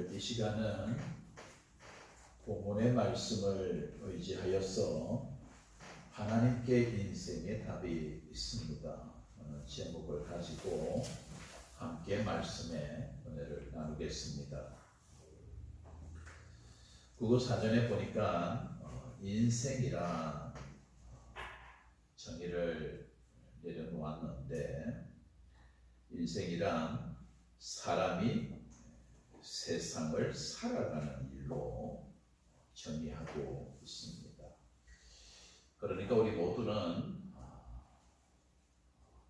오늘 이 시간은 본문의 말씀을 의지하여서 하나님께 인생의 답이 있습니다. 제목을 가지고 함께 말씀의 은혜를 나누겠습니다. 국어사전에 보니까 인생이란 정의를 내려놓았는데, 인생이란 사람이 세상을 살아가는 일로 정의하고 있습니다. 그러니까 우리 모두는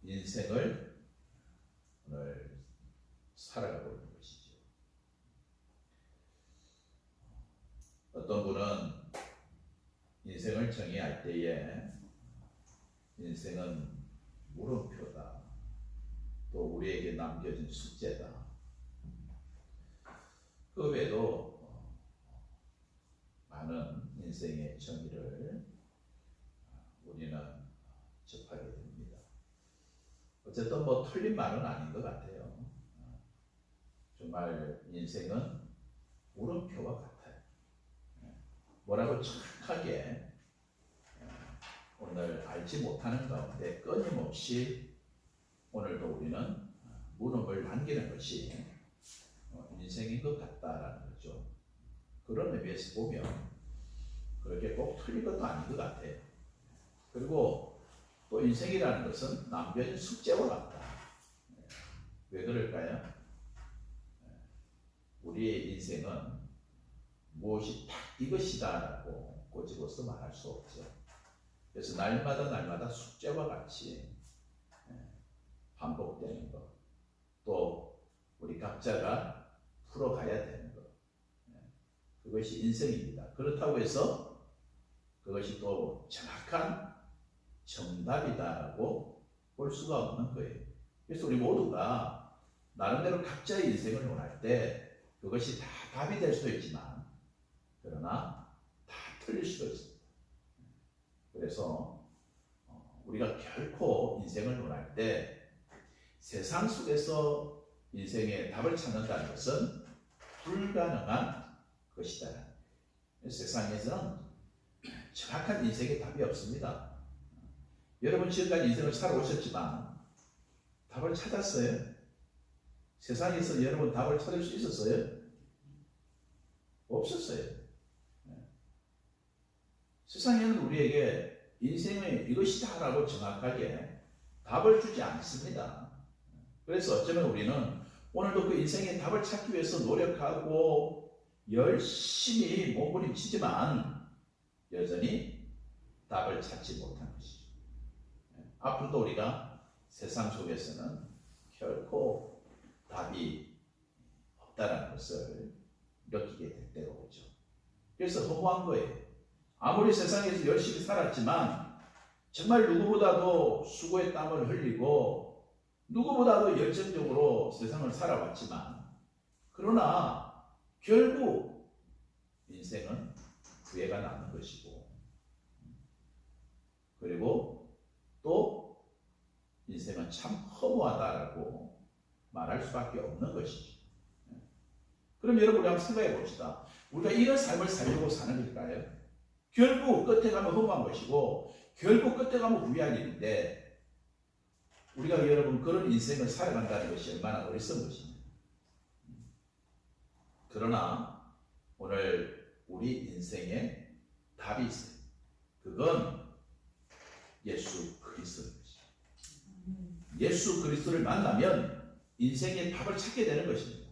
인생을 오늘 살아가고 있는 것이죠. 어떤 분은 인생을 정의할 때에 인생은 물음표다, 또 우리에게 남겨진 숙제다. 그 외에도 많은 인생의 정의를 우리는 접하게 됩니다. 어쨌든 틀린 말은 아닌 것 같아요. 정말 인생은 물음표와 같아요. 뭐라고 정확하게 오늘 알지 못하는 가운데 끊임없이 오늘도 우리는 물음을 남기는 것이 인생인 것 같다라는 거죠. 그런 의미에서 보면 그렇게 꼭 틀린 것도 아닌 것 같아요. 그리고 또 인생이라는 것은 남겨진 숙제와 같다. 왜 그럴까요? 우리의 인생은 무엇이 딱 이것이다라고 꼬집어서 말할 수 없죠. 그래서 날마다 숙제와 같이 반복되는 것, 또 우리 각자가 풀어가야 되는 것, 그것이 인생입니다. 그렇다고 해서 그것이 또 정확한 정답이다라고 볼 수가 없는 거예요. 그래서 우리 모두가 나름대로 각자의 인생을 논할 때 그것이 다 답이 될 수도 있지만, 그러나 다 틀릴 수도 있습니다. 그래서 우리가 결코 인생을 논할 때 세상 속에서 인생의 답을 찾는다는 것은 불가능한 것이다. 세상에서는 정확한 인생의 답이 없습니다. 여러분 지금까지 인생을 살아오셨지만 답을 찾았어요? 세상에서 여러분 답을 찾을 수 있었어요? 없었어요. 세상에는 우리에게 인생의 이것이다라고 정확하게 답을 주지 않습니다. 그래서 어쩌면 우리는 오늘도 그 인생의 답을 찾기 위해서 노력하고 열심히 몸부림치지만 여전히 답을 찾지 못한 것이죠. 앞으로도 우리가 세상 속에서는 결코 답이 없다는 것을 느끼게 될 때가 오죠. 그래서 허무한 거예요. 아무리 세상에서 열심히 살았지만, 정말 누구보다도 수고의 땀을 흘리고 누구보다도 열정적으로 세상을 살아왔지만, 그러나 결국 인생은 후회가 남는 것이고, 그리고 또 인생은 참 허무하다라고 말할 수밖에 없는 것이죠. 그럼 여러분 우리 한번 생각해 봅시다. 우리가 이런 삶을 살려고 사는 걸까요? 결국 끝에 가면 허무한 것이고 결국 끝에 가면 후회할 일인데, 우리가 여러분 그런 인생을 살아간다는 것이 얼마나 어리석은 것입니까? 그러나 오늘 우리 인생에 답이 있어요. 그건 예수 그리스도인 것입니다. 예수 그리스도를 만나면 인생의 답을 찾게 되는 것입니다.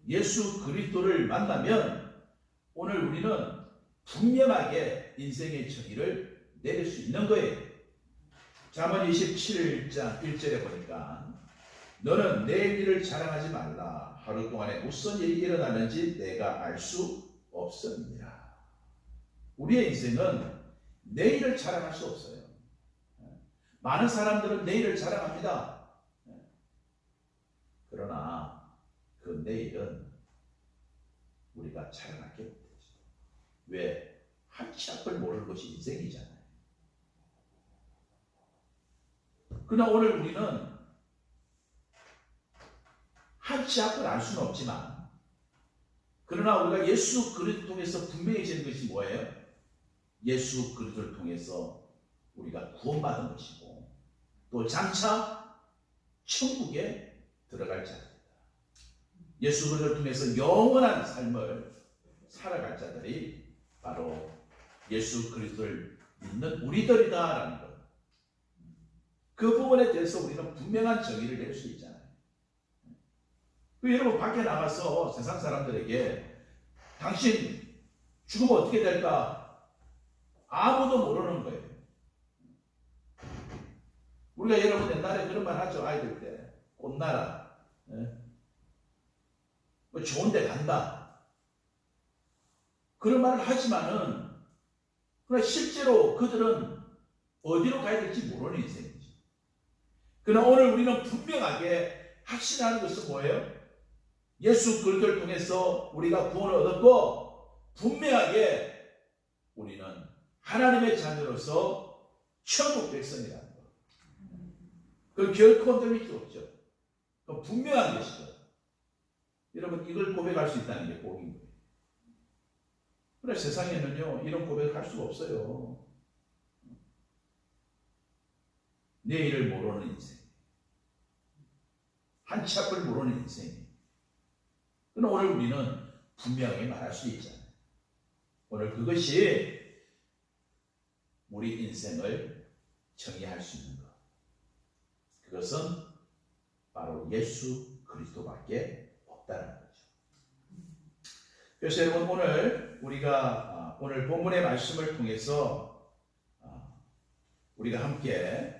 예수 그리스도를 만나면 오늘 우리는 분명하게 인생의 정의를 내릴 수 있는 거예요. 잠언 27장 1절에 보니까 너는 내 일을 자랑하지 말라. 하루 동안에 무슨 일이 일어나는지 내가 알 수 없습니다. 우리의 인생은 내일을 자랑할 수 없어요. 많은 사람들은 내일을 자랑합니다. 그러나 그 내일은 우리가 자랑할 게 없죠. 왜? 한치 앞을 모르는 것이 인생이잖아요. 그러나 오늘 우리는 한치 앞을 알 수는 없지만 그러나 우리가 예수 그리스도를 통해서 분명해지는 것이 뭐예요? 예수 그리스도를 통해서 우리가 구원받은 것이고 또 장차 천국에 들어갈 자들이다. 예수 그리스도를 통해서 영원한 삶을 살아갈 자들이 바로 예수 그리스도를 믿는 우리들이다라는 것. 그 부분에 대해서 우리는 분명한 정의를 낼 수 있잖아요. 여러분 밖에 나가서 세상 사람들에게 당신 죽으면 어떻게 될까? 아무도 모르는 거예요. 우리가 여러분 옛날에 그런 말 하죠. 아이들 때. 꽃나라. 뭐 좋은 데 간다. 그런 말을 하지만은 그러나 실제로 그들은 어디로 가야 될지 모르는 인생이죠. 그러나 오늘 우리는 분명하게 확신하는 것은 뭐예요? 예수 그리스도를 통해서 우리가 구원을 얻었고 분명하게 우리는 하나님의 자녀로서 천국 백성이라는 것. 그 결코 흔들릴 수 없죠. 그 분명한 것이죠. 여러분 이걸 고백할 수 있다는 게 복인 거예요. 그러나 세상에는요 이런 고백을 할 수가 없어요. 내일을 모르는 인생, 한치 앞을 모르는 인생. 그러나 오늘 우리는 분명하게 말할 수 있잖아요. 오늘 그것이 우리 인생을 정의할 수 있는 것. 그것은 바로 예수 그리스도밖에 없다는 거죠. 그래서 여러분 오늘 우리가 오늘 본문의 말씀을 통해서 우리가 함께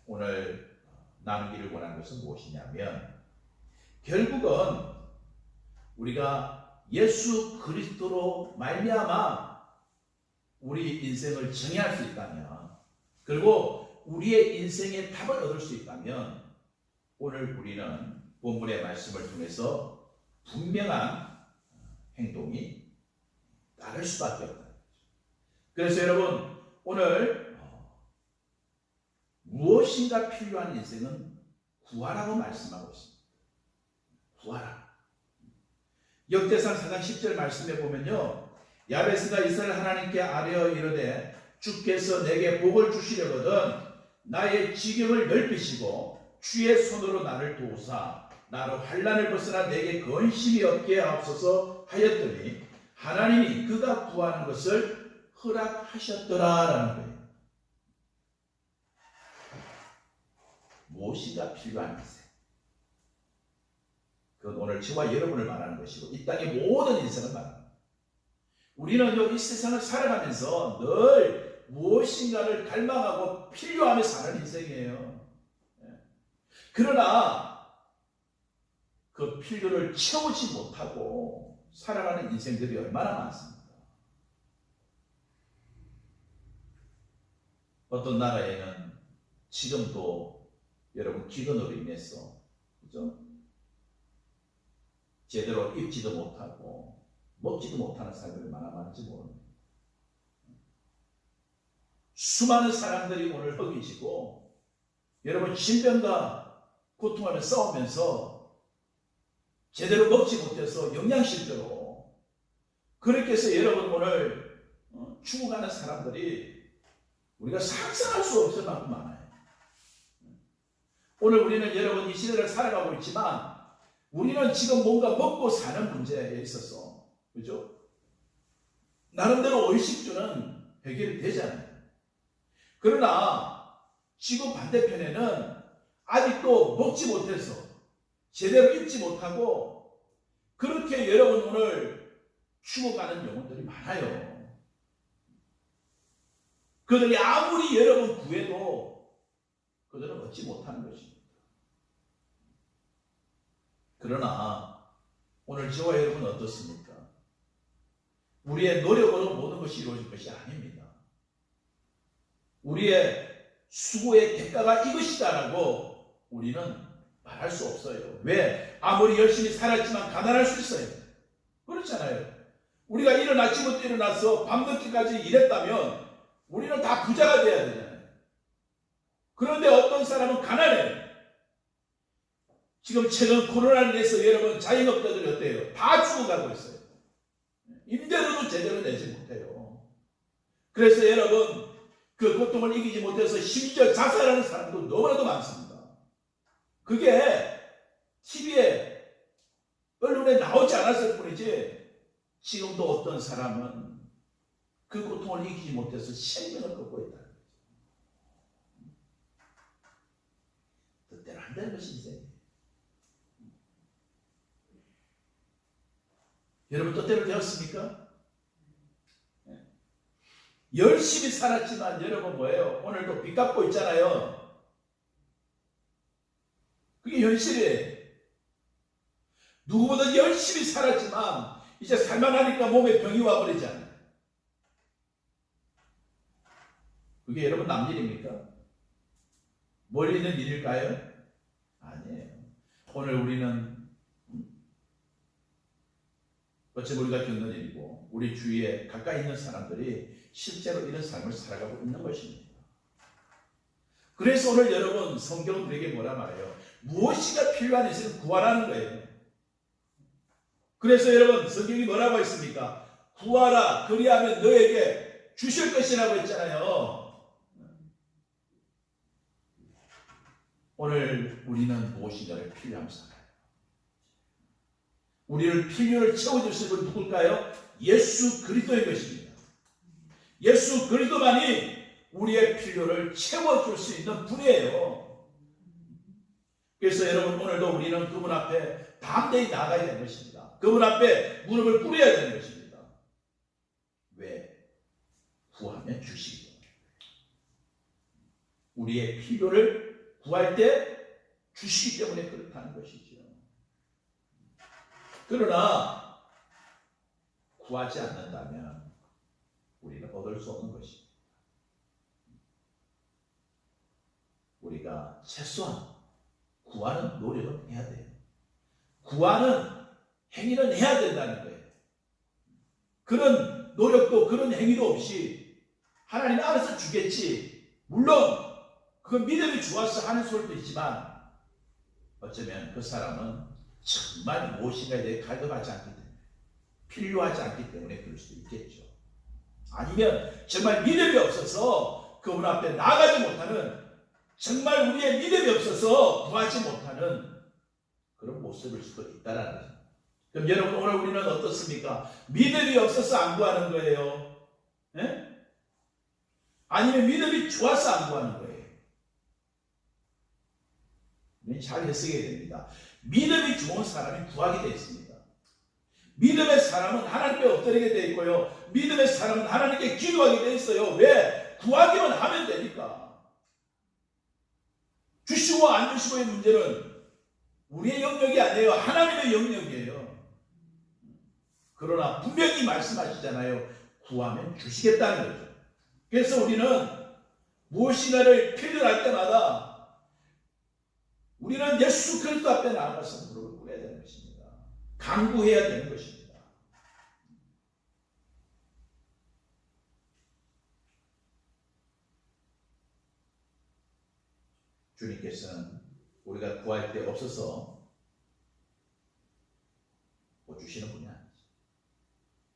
오늘 나누기를 원하는 것은 무엇이냐면 결국은 우리가 예수 그리스도로 말미암아 우리 인생을 정의할 수 있다면 그리고 우리의 인생의 답을 얻을 수 있다면 오늘 우리는 본문의 말씀을 통해서 분명한 행동이 따를 수밖에 없다. 그래서 여러분 오늘 무엇인가 필요한 인생은 구하라고 말씀하고 있습니다. 구하라. 역대상 4장 10절 말씀에 보면요. 야베스가 이스라엘 하나님께 아뢰어 이르되 주께서 내게 복을 주시려거든 나의 지경을 넓히시고 주의 손으로 나를 도우사 나로 환난을 벗어나 내게 근심이 없게 하옵소서 하였더니 하나님이 그가 구하는 것을 허락하셨더라라는 거예요. 무엇이가 필요한 인생? 그건 오늘 저와 여러분을 말하는 것이고 이 땅의 모든 인생을 말합니다. 우리는 이 세상을 살아가면서 늘 무엇인가를 갈망하고 필요하며 사는 인생이에요. 그러나 그 필요를 채우지 못하고 살아가는 인생들이 얼마나 많습니까? 어떤 나라에는 지금도 여러분 기근으로 인해서 그죠? 제대로 입지도 못하고 먹지도 못하는 사람들이 얼마나 많은지 모릅니다. 수많은 사람들이 오늘 허기지고 여러분 질병과 고통하며 싸우면서 제대로 먹지 못해서 영양실조로 그렇게 해서 여러분 오늘 죽어가는 사람들이 우리가 상상할 수 없을 만큼 많아요. 오늘 우리는 여러분 이 시대를 살아가고 있지만 우리는 지금 뭔가 먹고 사는 문제에 있어서 그죠? 나름대로 의식주는 해결이 되잖아요. 그러나 지금 반대편에는 아직도 먹지 못해서 제대로 입지 못하고 그렇게 여러분 오늘 죽어가는 영혼들이 많아요. 그들이 아무리 여러분 구해도 그들은 얻지 못하는 것입니다. 그러나 오늘 저와 여러분은 어떻습니까? 우리의 노력으로 모든 것이 이루어질 것이 아닙니다. 우리의 수고의 대가가 이것이다라고 우리는 말할 수 없어요. 왜? 아무리 열심히 살았지만 가난할 수 있어요. 그렇잖아요. 우리가 이른 아침부터 일어나서 밤늦게까지 일했다면 우리는 다 부자가 돼야 되잖아요. 그런데 어떤 사람은 가난해요. 지금 최근 코로나로 인해서 여러분 자영업자들이 어때요? 다 죽어가고 있어요. 임대료도 제대로 내지 못해요. 그래서 여러분 그 고통을 이기지 못해서 심지어 자살하는 사람도 너무나도 많습니다. 그게 TV에 언론에 나오지 않았을 뿐이지 지금도 어떤 사람은 그 고통을 이기지 못해서 생명을 끊고 있다. 뜻대로 한다는 것이 인생이에요. 여러분 뜻대로 되었습니까? 열심히 살았지만 여러분 뭐예요? 오늘도 빚 갚고 있잖아요. 그게 현실이에요. 누구보다 열심히 살았지만 이제 살만하니까 몸에 병이 와버리잖아요. 그게 여러분 남일입니까? 멀리 있는 일일까요? 아니에요. 오늘 우리는 어쩌면 우리가 겪는 일이고 우리 주위에 가까이 있는 사람들이 실제로 이런 삶을 살아가고 있는 것입니다. 그래서 오늘 여러분 성경은 우리에게 뭐라 말해요? 무엇이가 필요한 이것을 구하라는 거예요. 그래서 여러분 성경이 뭐라고 했습니까? 구하라 그리하면 너에게 주실 것이라고 했잖아요. 오늘 우리는 무엇인가를 필요함 살아요. 우리를 필요를 채워주실 분 누굴까요? 예수 그리스도인 것입니다. 예수 그리스도만이 우리의 필요를 채워줄 수 있는 분이에요. 그래서 여러분 오늘도 우리는 그분 앞에 담대히 나가야 되는 것입니다. 그분 앞에 무릎을 꿇어야 되는 것입니다. 왜? 구하면 주시기 때문에. 우리의 필요를 구할 때 주시기 때문에 그렇다는 것이죠. 그러나 구하지 않는다면 우리는 얻을 수 없는 것입니다. 우리가 최소한 구하는 노력은 해야 돼요. 구하는 행위는 해야 된다는 거예요. 그런 노력도 그런 행위도 없이 하나님 알아서 주겠지. 물론 그건 믿음이 좋아서 하는 소리도 있지만 어쩌면 그 사람은 정말 무엇인가에 대해 갈급하지 않기 때문에 필요하지 않기 때문에 그럴 수도 있겠죠. 아니면 정말 믿음이 없어서 그분 앞에 나가지 못하는 정말 우리의 믿음이 없어서 구하지 못하는 그런 모습일 수도 있다는 거죠. 그럼 여러분 오늘 우리는 어떻습니까? 믿음이 없어서 안 구하는 거예요? 네? 아니면 믿음이 좋아서 안 구하는 거예요? 잘 해석해야 됩니다. 믿음이 좋은 사람이 구하게 되어 있습니다. 믿음의 사람은 하나님께 엎드리게 되어 있고요. 믿음의 사람은 하나님께 기도하게 되어 있어요. 왜? 구하기만 하면 되니까. 주시고 안 주시고의 문제는 우리의 영역이 아니에요. 하나님의 영역이에요. 그러나 분명히 말씀하시잖아요. 구하면 주시겠다는 거죠. 그래서 우리는 무엇인가를 필요할 때마다 우리는 예수 그리스도 앞에 나아가서 무릎을 꿇어야 되는 것입니다. 간구해야 되는 것입니다. 주님께서는 우리가 구할 때 없어서 못 주시는 분이 아니죠.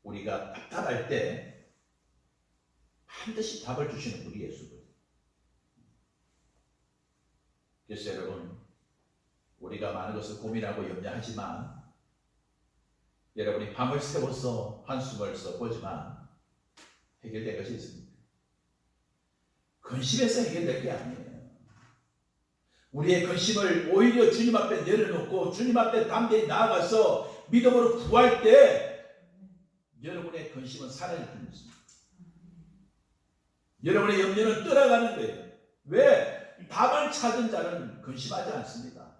우리가 답답할 때 반드시 답을 주시는 분이 예수 그리스도. 그래서 여러분 우리가 많은 것을 고민하고 염려하지만 여러분이 밤을 새워서 한숨을 써보지만 해결될 것이 있습니다. 근심해서 해결될 게 아니에요. 우리의 근심을 오히려 주님 앞에 내려놓고 주님 앞에 담대히 나아가서 믿음으로 구할 때 여러분의 근심은 사라질 뿐입니다. 여러분의 염려는 떠나가는 거예요. 왜? 답을 찾은 자는 근심하지 않습니다.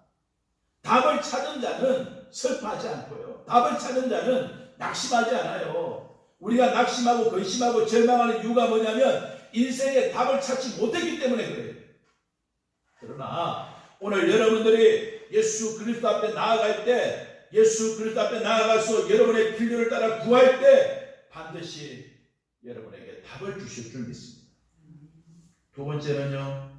답을 찾은 자는 슬퍼하지 않고요. 답을 찾은 자는 낙심하지 않아요. 우리가 낙심하고 근심하고 절망하는 이유가 뭐냐면 인생의 답을 찾지 못했기 때문에 그래요. 그러나 오늘 여러분들이 예수 그리스도 앞에 나아갈 때 예수 그리스도 앞에 나아가서 여러분의 필요를 따라 구할 때 반드시 여러분에게 답을 주실 줄 믿습니다. 두 번째는요.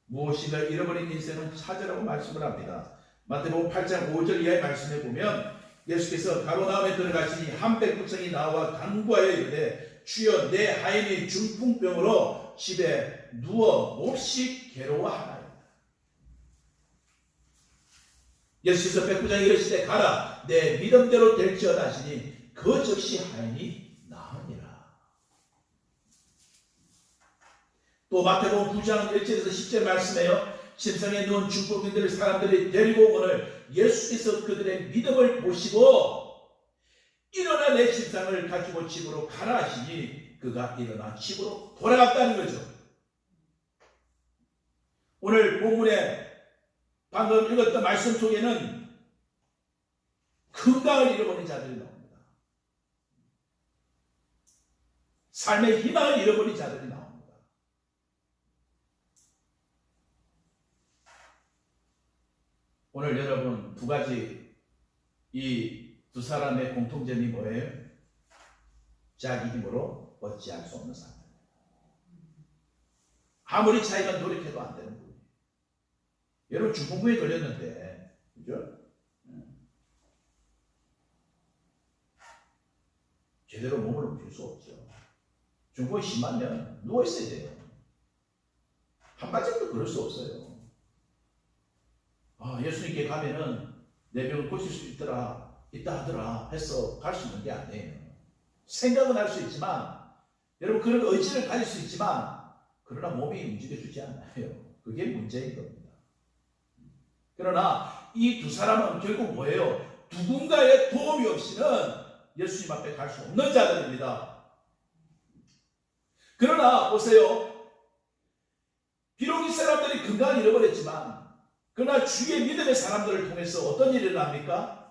무엇인가 잃어버린 인생은 찾으라고 말씀을 합니다. 마태복음 8장 5절 이하의 말씀에 보면 예수께서 가로나움에 들어가시니 한 백부장이 나와 간구하여 이르되 주여 내 하인이 중풍병으로 집에 누워 몹시 괴로워하나이다. 예수께서 백부장이 이르시되 가라 내 믿음대로 될지어다 하시니 그 즉시 하인이 나으니라. 또 마태복음 9장 1절에서 10절 말씀해요. 침상에 누운 중풍병들을 사람들이 데리고 오거늘 예수께서 그들의 믿음을 보시고 일어나 내 침상을 가지고 집으로 가라 하시니 그가 일어나 집으로 돌아갔다는 거죠. 오늘 본문에 방금 읽었던 말씀 속에는 건강을 잃어버린 자들이 나옵니다. 삶의 희망을 잃어버린 자들이 나옵니다. 오늘 여러분 두 가지 이 두 사람의 공통점이 뭐예요? 자기 힘으로 어찌할 수 없는 사람. 아무리 자기가 노력해도 안 되는 거예요. 여러분 중풍부에 걸렸는데, 그죠? 제대로 몸을 움직일 수 없죠. 중풍이 심하면 누워 있어야 돼요. 한바짝도 그럴 수 없어요. 예수님께 가면은 내 병을 고칠 수 있다 하더라 해서 갈 수 있는 게 아니에요. 생각은 할 수 있지만, 여러분 그런 의지를 가질 수 있지만, 그러나 몸이 움직여주지 않아요. 그게 문제인 겁니다. 그러나 이 두 사람은 결국 뭐예요? 누군가의 도움이 없이는 예수님 앞에 갈 수 없는 자들입니다. 그러나 보세요. 비록 이 사람들이 건강을 잃어버렸지만, 그러나 주의 믿음의 사람들을 통해서 어떤 일이 일어납니까?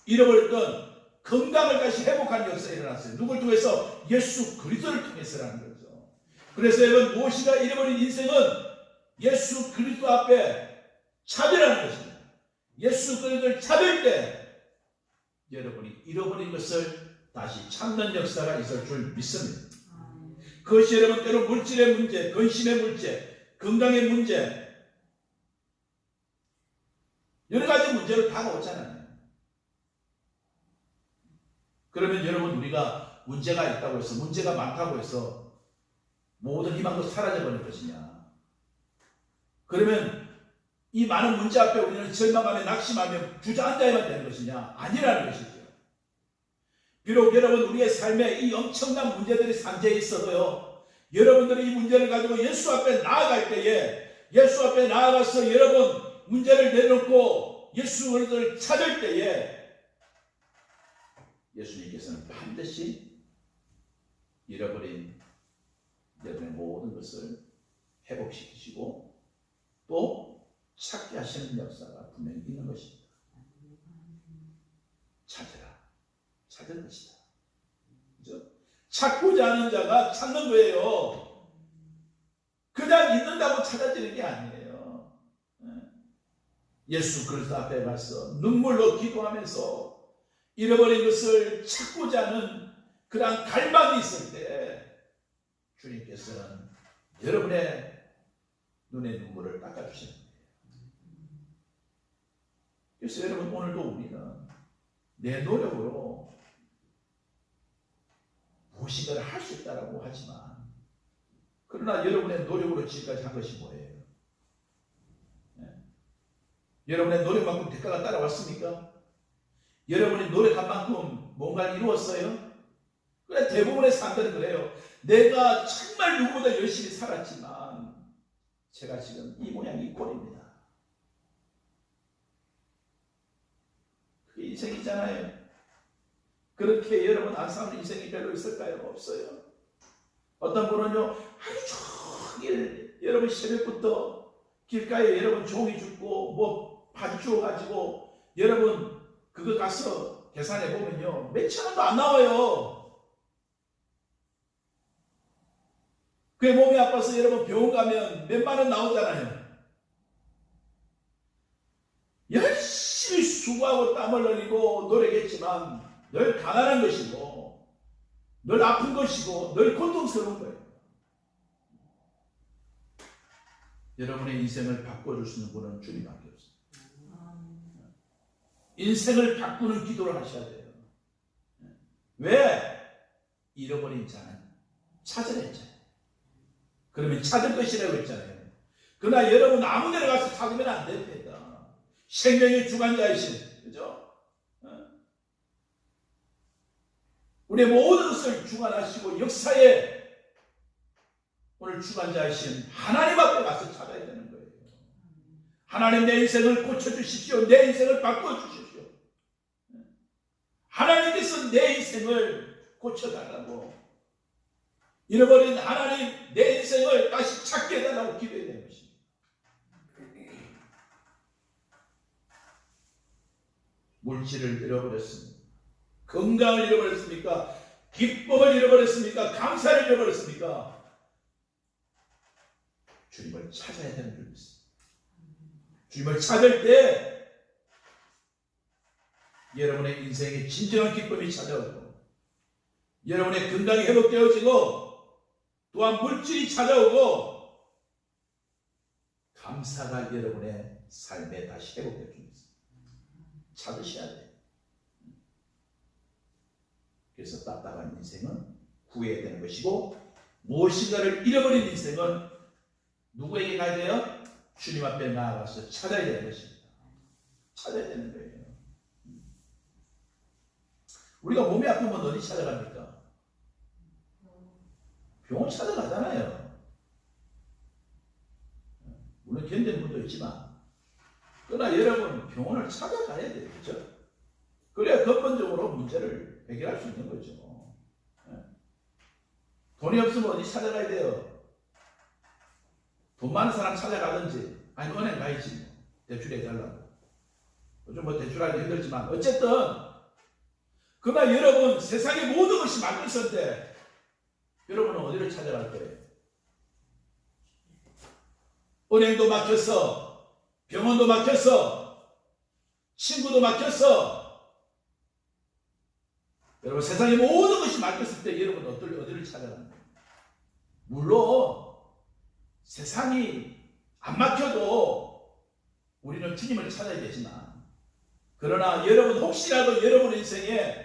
잃어버렸던 건강을 다시 회복하는 역사가 일어났어요. 누굴 통해서? 예수 그리스도를 통해서라는 거죠. 그래서 여러분 무엇인가 잃어버린 인생은 예수 그리스도 앞에 찾으라는 것입니다. 예수 그리스도를 찾을 때 여러분이 잃어버린 것을 다시 찾는 역사가 있을 줄 믿습니다. 그것이 여러분 때로 물질의 문제, 근심의 문제, 건강의 문제, 여러 가지 문제로 다가오잖아요. 그러면 여러분 우리가 문제가 있다고 해서, 문제가 많다고 해서 모든 희망도 사라져버릴 것이냐? 그러면 이 많은 문제 앞에 우리는 절망하며 낙심하며 주저앉아야만 되는 것이냐? 아니라는 것이죠. 비록 여러분 우리의 삶에 이 엄청난 문제들이 산재해 있어도요, 여러분들이 이 문제를 가지고 예수 앞에 나아갈 때에, 예수 앞에 나아가서 여러분 문제를 내놓고 예수 그리스도를 찾을 때에 예수님께서는 반드시 잃어버린 여러분의 모든 것을 회복시키시고 또 찾게 하시는 역사가 분명히 있는 것입니다. 찾으라. 찾을 것이다. 그죠? 찾고자 하는 자가 찾는 거예요. 그냥 있는다고 찾아지는 게 아니에요. 예수 그리스도 앞에 가서 눈물로 기도하면서 잃어버린 것을 찾고자 하는 그런 갈망이 있을 때 주님께서는 여러분의 눈의 눈물을 닦아주시는 거예요. 그래서 여러분 오늘도 우리는 내 노력으로 무엇인가를 할 수 있다고 하지만, 그러나 여러분의 노력으로 지금까지 한 것이 뭐예요? 여러분의 노력만큼 대가가 따라왔습니까? 여러분이 노력한 만큼 뭔가를 이루었어요? 그래, 대부분의 사람들은 그래요. 내가 정말 누구보다 열심히 살았지만 제가 지금 이 모양 이 꼴입니다. 그게 인생이잖아요. 그렇게 여러분 안 사는 인생이 별로 있을까요? 없어요. 어떤 분은요, 하루 종일 여러분 새벽부터 길가에 여러분 종이 죽고 뭐 바지 주워가지고 여러분 그거 가서 계산해 보면요, 몇천 원도 안 나와요. 그게 몸이 아파서 여러분 병원 가면 몇만 원 나오잖아요. 열심히 수고하고 땀을 흘리고 노력했지만 늘 가난한 것이고 늘 아픈 것이고 늘 고통스러운 거예요. 여러분의 인생을 바꿔줄 수 있는 분은 주님밖에 없습니다. 인생을 바꾸는 기도를 하셔야 돼요. 왜? 잃어버린 자는 찾아냈잖아요. 그러면 찾을 것이라고 했잖아요. 그러나 여러분 아무 데나 가서 찾으면 안 됩니다. 생명의 주관자이신, 그죠? 우리의 모든 것을 주관하시고 역사에 오늘 주관자이신 하나님 앞에 가서 찾아야 되는 거예요. 하나님, 내 인생을 고쳐주십시오. 내 인생을 바꿔주십시오. 하나님께서 내 인생을 고쳐달라고, 잃어버린 하나님, 내 인생을 다시 찾게 해달라고 기도해야 되는 것입니다. 물질을 잃어버렸습니다. 건강을 잃어버렸습니까? 기쁨을 잃어버렸습니까? 감사를 잃어버렸습니까? 주님을 찾아야 되는 줄 믿습니다. 주님을 찾을 때 여러분의 인생에 진정한 기쁨이 찾아오고, 여러분의 건강이 회복되어지고, 또한 물질이 찾아오고, 감사가 여러분의 삶에 다시 회복될 줄 믿습니다. 찾으셔야 돼요. 그래서 답답한 인생은 구해야 되는 것이고, 무엇인가를 잃어버린 인생은 누구에게 가야 돼요? 주님 앞에 나아가서 찾아야 되는 것입니다. 찾아야 되는 거예요. 우리가 몸이 아프면 어디 찾아갑니까? 병원 찾아가잖아요. 물론 견디는 분도 있지만, 그러나 여러분 병원을 찾아가야 돼요. 그렇죠? 그래야 근본적으로 문제를 해결할 수 있는 거죠. 돈이 없으면 어디 찾아가야 돼요? 돈 많은 사람 찾아가든지, 아니 은행 가야지. 대출해달라고. 요즘 뭐 대출하기 힘들지만 어쨌든, 그러나 여러분 세상의 모든 것이 막혀 있을 때 여러분은 어디를 찾아갈 거예요? 은행도 막혔어, 병원도 막혔어, 친구도 막혔어. 여러분 세상의 모든 것이 막혔을 때 여러분 어디를 찾아가는 거예요? 물론 세상이 안 막혀도 우리는 주님을 찾아야 되지만, 그러나 여러분 혹시라도 여러분 인생에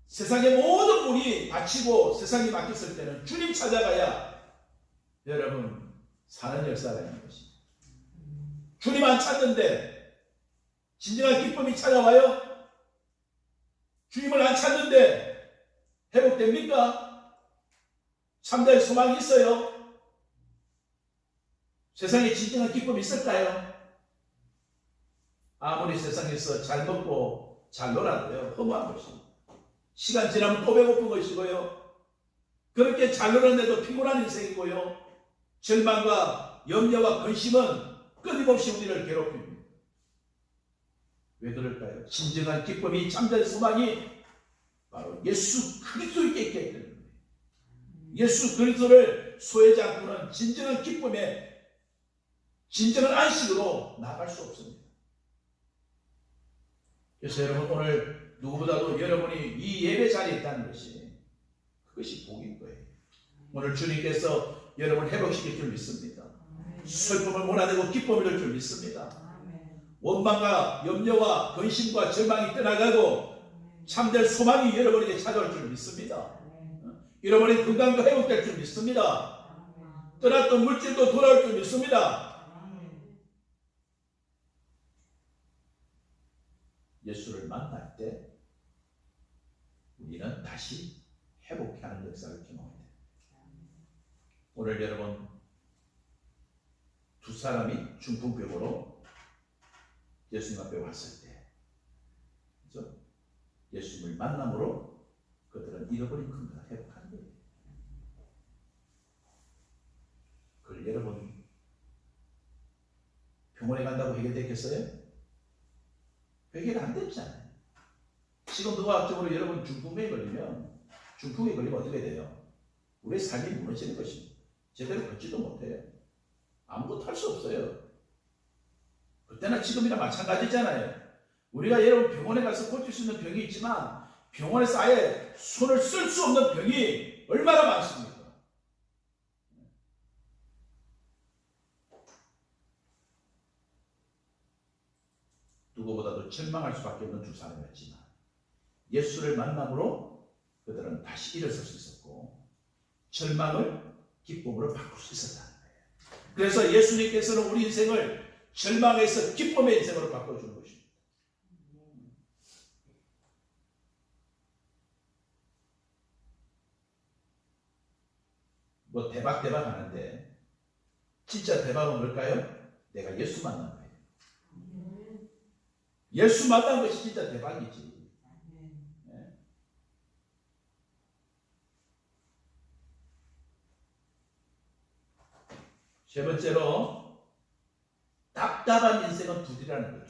세상의 모든 문이 닫히고 세상이 막혔을 때는 주님 찾아가야 여러분 사는 역사가 있는 것입니다. 주님 안 찾는데 진정한 기쁨이 찾아와요? 주님을 안 찾는데 회복됩니까? 참된 소망이 있어요? 세상에 진정한 기쁨이 있을까요? 아무리 세상에서 잘 먹고 잘 놀아도요, 허무한 것입니다. 시간 지나면 또 배고픈 것이고요, 그렇게 잘 놀았는데도 피곤한 인생이고요, 절망과 염려와 근심은 끊임없이 우리를 괴롭힙니다. 왜 그럴까요? 진정한 기쁨이, 참된 소망이 바로 예수 그리스도께 있기 때문에, 예수 그리스도를 소외하지 않고는 진정한 기쁨에, 진정한 안식으로 나갈 수 없습니다. 그래서 여러분 오늘 누구보다도 여러분이 이 예배 자리에 있다는 것이, 그것이 복인 거예요. 오늘 주님께서 여러분을 회복시킬 줄 믿습니다. 슬픔을 몰아내고 기쁨을 줄 줄 믿습니다. 원망과 염려와 근심과 절망이 떠나가고 참된 소망이 여러분에게 찾아올 줄 믿습니다. 잃어버린 건강도 회복될 줄 믿습니다. 떠났던 물질도 돌아올 줄 믿습니다. 예수를 만날 때 우리는 다시 회복해 하는 역사를 경험해야 돼요. 오늘 여러분 두 사람이 중풍병으로 예수님 앞에 왔을 때, 그렇죠? 예수님을 만남으로 그들은 잃어버린 건강을 회복하는 거예요. 그걸 여러분 병원에 간다고 해결되겠어요? 해결 안 됐잖아요. 지금 노화학적으로 여러분 중풍에 걸리면, 중풍에 걸리면 어떻게 돼요? 우리의 삶이 무너지는 것입니다. 제대로 걷지도 못해요. 아무것도 할 수 없어요. 그때나 지금이나 마찬가지잖아요. 우리가 여러분 병원에 가서 고칠 수 있는 병이 있지만 병원에서 아예 손을 쓸 수 없는 병이 얼마나 많습니까? 누구보다도 절망할 수밖에 없는 두 사람이었지만 예수를 만남으로 그들은 다시 일어설 수 있었고 절망을 기쁨으로 바꿀 수 있었다는 거예요. 그래서 예수님께서는 우리 인생을 절망에서 기쁨의 인생으로 바꿔주는 것입니다. 뭐 대박 하는데 진짜 대박은 뭘까요? 내가 예수 만난 거예요. 예수 만난 것이 진짜 대박이지. 네. 세 번째로 답답한 인생은 두드리라는 거예요.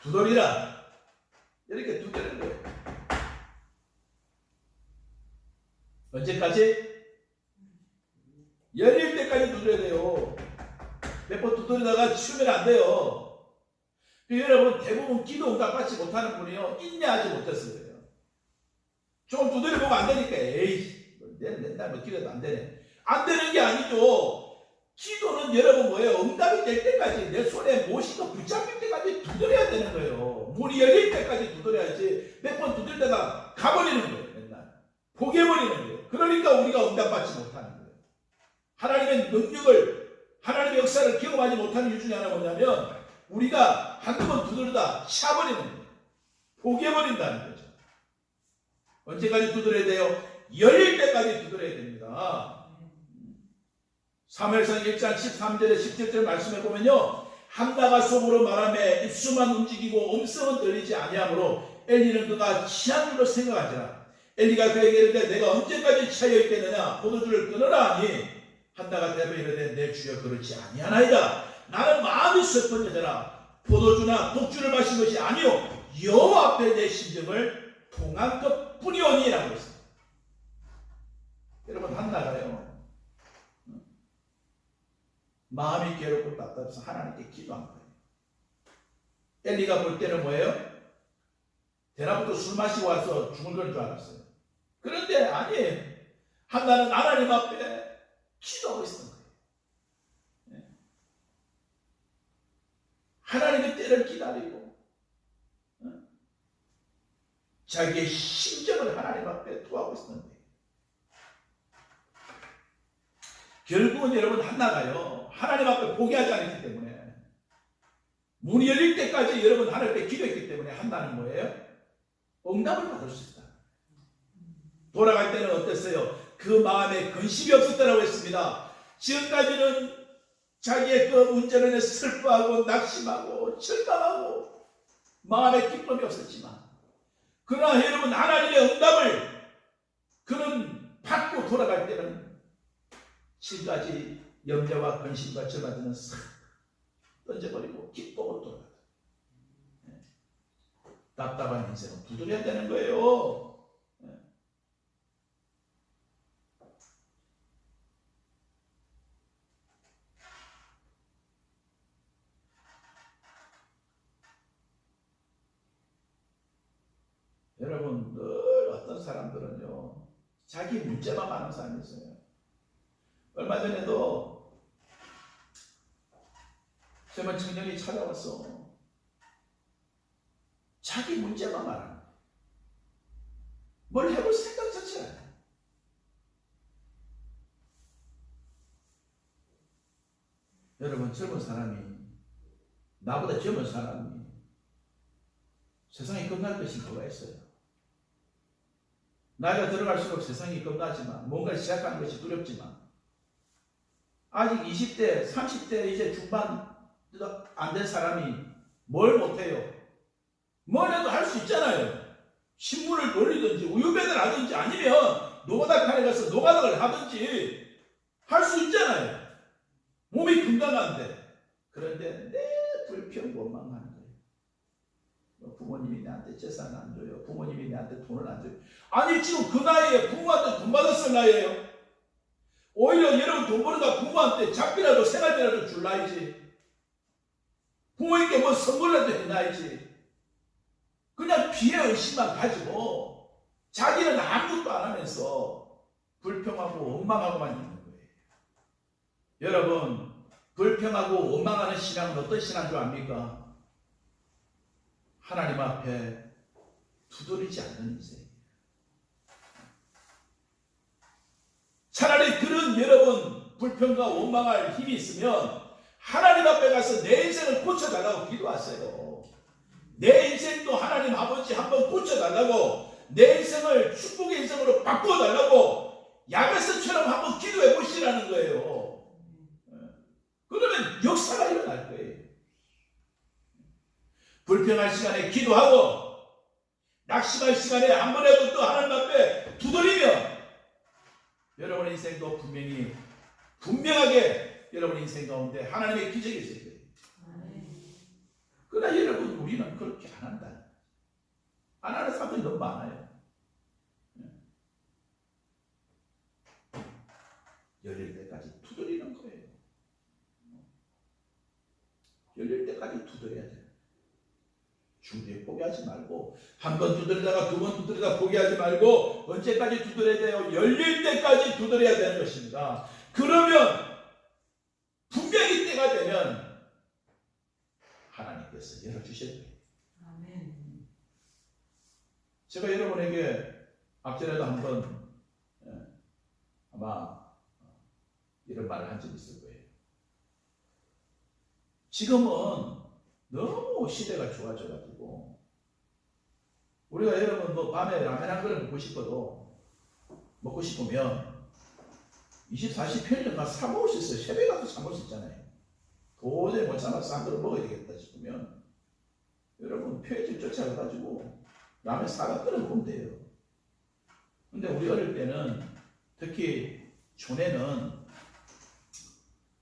두드리라. 이렇게 두드리는 거예요. 언제까지? 열릴 때까지 두드려야 돼요. 몇 번 두드리다가 치우면 안 돼요. 여러분 대부분 기도 응답받지 못하는 분이요 인내하지 못했어요. 조금 두드려보면 안 되니까 에이 맨날 뭐 기도도 안 되네. 안 되는 게 아니죠. 기도는 여러분 뭐예요? 응답이 될 때까지 내 손에 무엇인가 붙잡힐 때까지 두드려야 되는 거예요. 문이 열릴 때까지 두드려야지 몇 번 두드리다가 가버리는 거예요. 맨날 포기해버리는 거예요. 그러니까 우리가 응답받지 못하는 거예요. 하나님의 능력을 하나님의 역사를 경험하지 못하는 이유 중에 하나가 뭐냐면 우리가 한두 번 두드리다 차버리는 거예요. 포기해버린다는 거죠. 언제까지 두드려야 돼요? 열릴 때까지 두드려야 됩니다. 사무엘상 1장 13절에 17절 말씀해 보면요. 한나가 속으로 말하며 입술만 움직이고 음성은 들리지 아니하므로 엘리는 그가 취한 줄로 생각하지라. 엘리가 그에게 이르되 내가 언제까지 차여 있겠느냐 포도주를 끊으라 하니 한나가 대답하여 이르되 내 주여 그렇지 아니하나이다. 나는 마음이 슬픈 여자라. 포도주나 독주를 마신 것이 아니요 여호와 앞에 내 심정을 통한 것뿐이오니라고 했습니다. 여러분 한나가요 마음이 괴롭고 답답해서 하나님께 기도한 거예요. 엘리가 볼 때는 뭐예요? 대낮부터 술 마시고 와서 죽을 건 줄 알았어요. 그런데 아니에요. 한나는 하나님 앞에 기도하고 있었던 거예요. 하나님의 때를 기다리고 자기의 심정을 하나님 앞에 토하고 있었던 거예요. 결국은 여러분 한나가요 하나님 앞에 포기하지 않았기 때문에 문이 열릴 때까지 여러분 하나님 앞에 기도했기 때문에 한나는 뭐예요? 응답을 받을 수 있다. 돌아갈 때는 어땠어요? 그 마음에 근심이 없었다고 했습니다. 지금까지는 자기의 그 문제로 인해 슬퍼하고 낙심하고 절망하고 마음에 기쁨이 없었지만 그러나 여러분 하나님의 응답을 그는 받고 돌아갈 때는 지금까지 염려와 근심과 절망을 싹 던져버리고 기쁨으로 돌아가다. 답답한 인생은 두드려야 되는 거예요. 여러분 늘 어떤 사람들은요 자기 문제만 많은 사람이 있어요. 얼마 전에도 젊은 청년이 찾아왔어. 자기 문제만 말하는 거예요. 뭘 해볼 생각 자체가 안 해요. 여러분 젊은 사람이 나보다 젊은 사람이 세상이 끝날 것이 뭐가 있어요? 나이가 들어갈수록 세상이 끝나지만 뭔가를 시작하는 것이 두렵지만 아직 20대, 30대 이제 중반 안 된 사람이 뭘 못해요? 뭘 해도 할 수 있잖아요. 신문을 돌리든지 우유배달 하든지 아니면 노가다칸에 가서 노가다를 하든지 할 수 있잖아요. 몸이 건강한데. 그런데 내 불평 원망하는 거예요. 부모님이 나한테 재산 안 줘요. 부모님이 나한테 돈을 안 줘요. 아니 지금 그 나이에 부모한테 돈 받았을 나이에요. 오히려 여러분 돈 벌어다 부모한테 잡비라도 생활비라도 줄 나이지. 부모님께 뭐 선물라도 해놔야지. 그냥 비애 의심만 가지고 자기는 아무것도 안 하면서 불평하고 원망하고만 있는 거예요. 여러분 불평하고 원망하는 신앙은 어떤 신앙인 줄 압니까? 하나님 앞에 두드리지 않는 인생. 차라리 그런 여러분 불평과 원망할 힘이 있으면 하나님 앞에 가서 내 인생을 고쳐달라고 기도하세요. 내 인생도 하나님 아버지 한번 고쳐달라고, 내 인생을 축복의 인생으로 바꿔달라고 야베스처럼 한번 기도해 보시라는 거예요. 그러면 역사가 일어날 거예요. 불평할 시간에 기도하고 낙심할 시간에 한 번이라도 또 하나님 앞에 두드리면 여러분의 인생도 분명하게 여러분의 인생 가운데 하나님의 기적이 있을 거예요. 그러나 여러분, 우리는 그렇게 안 한다. 안 하는 사람들이 너무 많아요. 열릴 때까지 두드리는 거예요. 열릴 때까지 두드려야 돼요. 준비에 포기하지 말고, 한 번 두드리다가 두 번 두드리다가 포기하지 말고, 언제까지 두드려야 돼요? 열릴 때까지 두드려야 되는 것입니다. 그러면 분명히 때가 되면 하나님께서 열어주실 거예요. 아멘. 제가 여러분에게 앞전에도 한번 아마 이런 말을 한 적이 있을 거예요. 지금은 너무 시대가 좋아져가지고 우리가 여러분 뭐 밤에 라면 한 그릇 먹고 싶으면 24시 편의점 가서 사 먹을 수 있어요. 새벽에 가서 사 먹을 수 있잖아요. 도저히 못 참아서 한 그릇 먹어야 되겠다 싶으면 여러분 편의점 쫓아가가지고 라면 사가 끓여 먹으면 돼요. 근데 우리 어릴 때는 특히 촌에는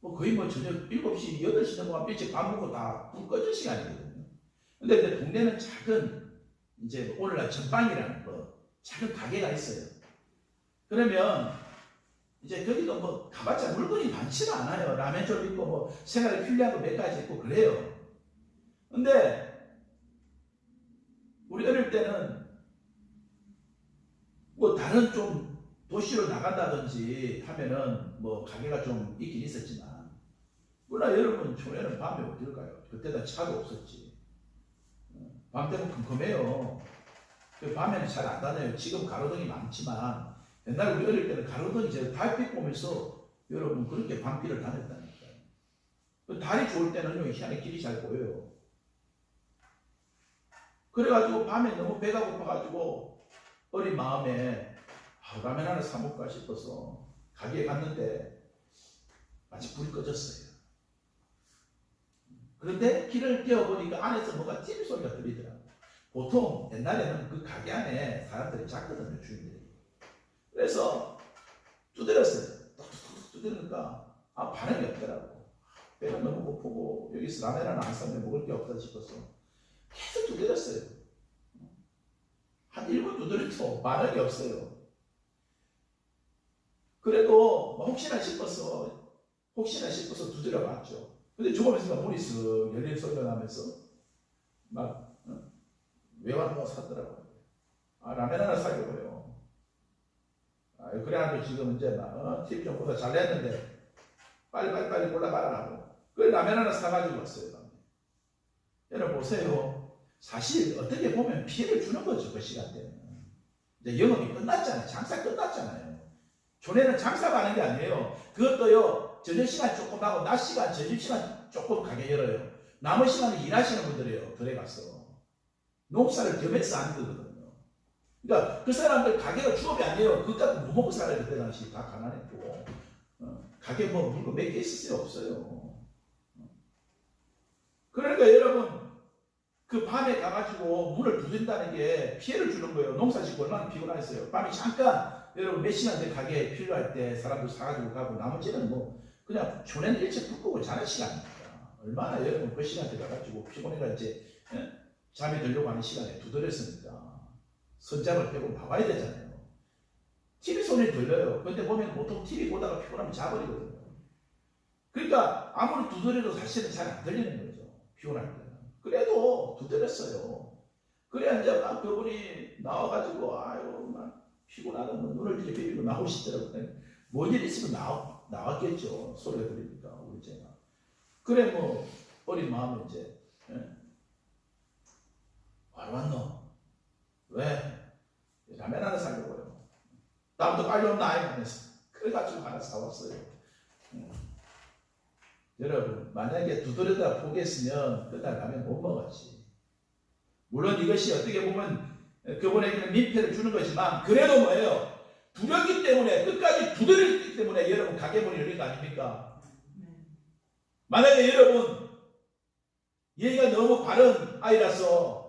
뭐 거의 뭐 저녁 7시, 8시 넘어가면 일찍 밥 먹고 다 불 꺼질 시간이거든요. 근데 이제 동네는 작은, 이제 오늘날 전방이라는 작은 가게가 있어요. 그러면 이제 거기도 뭐 가봤자 물건이 많지는 않아요. 라면점 있고 뭐 생활에 필요한 거 몇 가지 있고 그래요. 근데 우리 어릴 때는 뭐 다른 좀 도시로 나간다든지 하면은 뭐 가게가 좀 있긴 있었지만, 물론 여러분 촌에는 밤에 어딜 가요? 그때는 차도 없었지. 밤 되면 컴컴해요. 밤에는 잘 안 다녀요. 지금 가로등이 많지만 옛날 우리 어릴 때는 가로등이 제가 달빛 보면서 여러분 그렇게 밤길을 다녔다니까요. 달이 좋을 때는요, 희한히 길이 잘 보여요. 그래가지고 밤에 너무 배가 고파가지고 어린 마음에 라면 하나 사 먹을까 싶어서 가게에 갔는데 마치 불이 꺼졌어요. 그런데 길을 뛰어보니까 안에서 뭔가 TV 소리가 들리더라고요. 보통 옛날에는 그 가게 안에 사람들이 잤거든요, 주인들이. 그래서 두드렸어요. 톡톡톡 두드리니까 반응이 없더라고. 배가 너무 고프고 여기서 라면 하나 안 사면 먹을 게 없다 싶어서 계속 두드렸어요. 한 1분 두드려도 반응이 없어요. 그래도 혹시나 싶어서 두드려 봤죠. 근데 조금있으니까 문이 쓱 열린 소리가 나면서 막 외환과 사더라고요. 라면 하나 사려고요. 그래가지고 지금 이제 막 TV 좀 보다 잘 냈는데 빨리 골라봐라 하고 그래 라면 하나 사가지고 왔어요. 여러분 보세요. 사실 어떻게 보면 피해를 주는 거죠. 그 시간대는 이제 영업이 끝났잖아요. 장사 끝났잖아요. 촌에는 장사가 하는 게 아니에요. 그것도요, 저녁 시간 조금 하고 낮 시간, 점심시간 조금 가게 열어요. 남은 시간에 일하시는 분들이에요. 들에 가서 농사를 겸해서 하는 거거든요. 그러니까 그 사람들 가게가 주업이 아니에요. 그것까지 뭐 먹고 살아요. 그때 당시 다 가난했고 가게 뭐 물건 몇 개 있을 수 없어요. 그러니까 여러분 그 밤에 가가지고 문을 두드린다는 게 피해를 주는 거예요. 농사 짓고 얼마나 피곤하겠어요. 밤에 잠깐 여러분 몇 시간 내 가게에 필요할 때 사람들 사가지고 가고 나머지는 뭐 그냥 촌에는 일찍 불 끄고 자는 시간이니까 얼마나 여러분 그 시간대 가가지고 피곤해가 이제 잠이 들려고 하는 시간에 두드렸으니까 선잠을 빼고 나와야 되잖아요. TV 소리 들려요. 근데 보면 보통 TV 보다가 피곤하면 자버리거든요. 그러니까 아무리 두드려도 사실은 잘 안 들리는 거죠. 피곤할 때는. 그래도 두드렸어요. 그래야 이제 막 그분이 나와가지고 아유 막 피곤하다 뭐 눈을 이렇게 비비고 나오시더라고요. 뭔 일 있으면 나왔겠죠. 소리가 들리니까 우리 제가. 그래 뭐 어린 마음에 이제 바로 왔노? 왜? 라면 하나 사려고요. 다음부터 빨리 온나 하면서 그래가지고 하나 사왔어요. 여러분, 만약에 두드려다 포기했으면 그날 라면 못 먹었지. 물론 이것이 어떻게 보면 그분에게는 민폐를 주는 거지만, 그래도 뭐예요? 두렵기 때문에, 끝까지 두드렸기 때문에 여러분 가게 문이 열린 거 아닙니까? 만약에 여러분 얘가 너무 바른 아이라서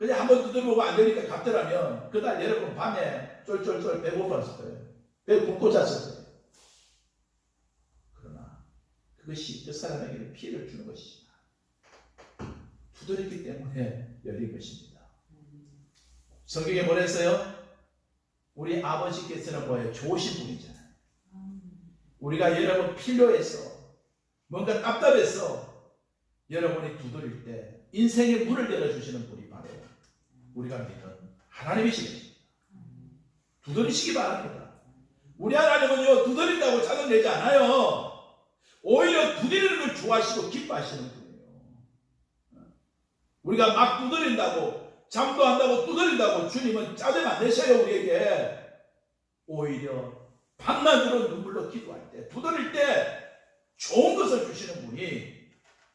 그냥 한번 두드려보고 안 되니까 갑더라면 그날 여러분 밤에 쫄쫄쫄 배고팠을 거예요. 배 굶고 잤을 거예요. 그러나 그것이 그 사람에게 피해를 주는 것이지만 두드렸기 때문에 열린 것입니다. 성경에 뭐랬어요? 우리 아버지께서는 뭐예요? 좋으신 분이잖아요. 우리가 여러분 필요해서 뭔가 답답해서 여러분이 두드릴 때 인생의 문을 열어주시는 분이 바로 우리가 믿는 하나님이시겠습니다. 두드리시기 바랍니다. 우리 하나님은요, 두드린다고 자극 내지 않아요. 오히려 두드리는 걸 좋아하시고 기뻐하시는 분이에요. 우리가 막 두드린다고, 잠도 한다고 두드린다고 주님은 짜증 안 내셔요. 우리에게. 오히려 밤낮으로 눈물로 기도할 때, 두드릴 때 좋은 것을 주시는 분이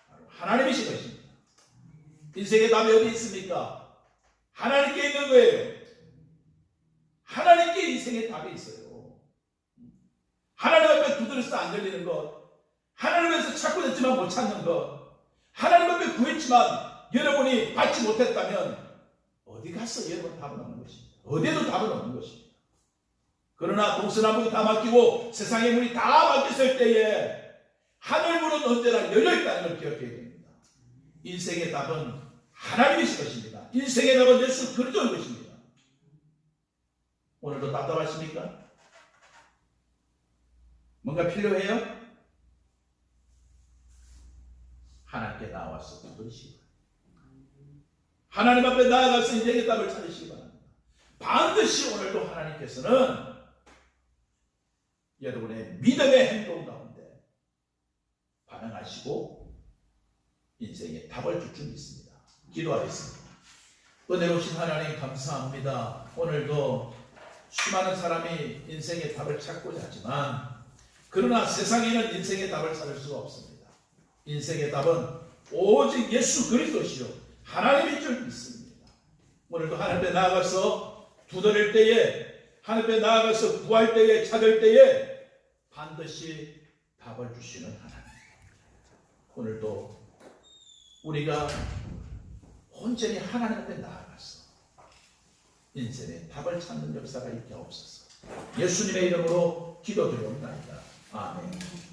바로 하나님이신 것입니다. 인생의 답이 어디 있습니까? 하나님께 있는 거예요. 하나님께 인생의 답이 있어요. 하나님 앞에 두드려서 안 열리는 것, 하나님에서 찾고 있지만 못 찾는 것, 하나님 앞에 구했지만 여러분이 받지 못했다면 어디 가서 여러분 답은 없는 것입니다. 어디에도 답은 없는 것입니다. 그러나 동서남북이 다 막히고 세상의 문이 다 막혔을 때에 하늘 문은 언제나 열려있다는 걸 기억해야 됩니다. 인생의 답은 하나님이신 것입니다. 인생의 답은 예수 그리스도인 것입니다. 오늘도 답답하십니까? 뭔가 필요해요? 하나님께 나와서 두드리시기 바랍니다. 하나님 앞에 나아가서 인생의 답을 찾으시기 바랍니다. 반드시 오늘도 하나님께서는 여러분의 믿음의 행동 가운데 반응하시고 인생의 답을 줄 줄 믿습니다. 기도하겠습니다. 은혜로우신 하나님 감사합니다. 오늘도 수많은 사람이 인생의 답을 찾고자 하지만 그러나 세상에는 인생의 답을 찾을 수가 없습니다. 인생의 답은 오직 예수 그리스도시요 하나님인 줄 믿습니다. 오늘도 하나님 앞에 나아가서 두드릴 때에, 하나님 앞에 나아가서 구할 때에, 찾을 때에 반드시 답을 주시는 하나님. 오늘도 우리가 온전히 하나님 앞에 나아가서 인생의 답을 찾는 역사가 있게 하옵소서. 예수님의 이름으로 기도드리옵나이다. 아멘.